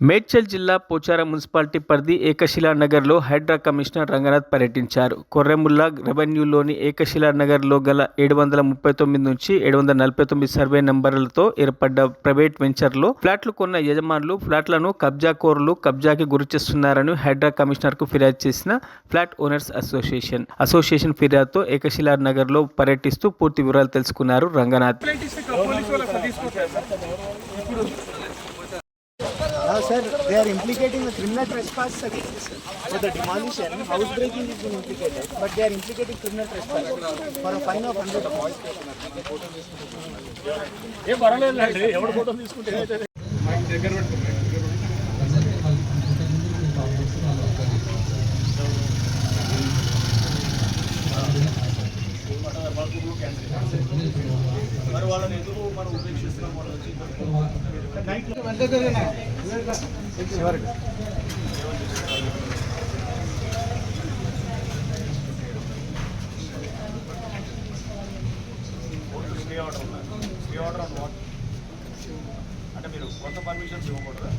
మేడ్చల్ జిల్లా పోచారం మున్సిపాలిటీ పరిధి ఏకశిలా నగర్లో హైడ్రా కమిషనర్ రంగనాథ్ పర్యటించారు. కొర్రెముల్లా రెవెన్యూలోని ఏకశిలా నగర్లో గల 739 నుంచి 749 సర్వే నంబర్లతో ఏర్పడ్డ ప్రైవేట్ వెంచర్లో ఫ్లాట్లు కొన్న యజమానులు ఫ్లాట్లను కబ్జాకోరులు కబ్జాకి గురిచేస్తున్నారని హైడ్రా కమిషనర్కు ఫిర్యాదు చేసిన ఫ్లాట్ ఓనర్స్ అసోసియేషన్ ఫిర్యాదుతో ఏకశిలా నగర్లో పర్యటిస్తూ పూర్తి వివరాలు తెలుసుకున్నారు Ranganath. Sir, they are implicating a criminal trespass against for the demolition. House breaking is being implicated, but they are implicating criminal trespass for a fine of 100 rupees. మరి వాళ్ళని ఎందుకు మనం ఉపేక్షిస్తున్నాం? స్టే ఆర్డర్ అంటే మీరు కొత్త పర్మిషన్స్ ఇవ్వకూడదా?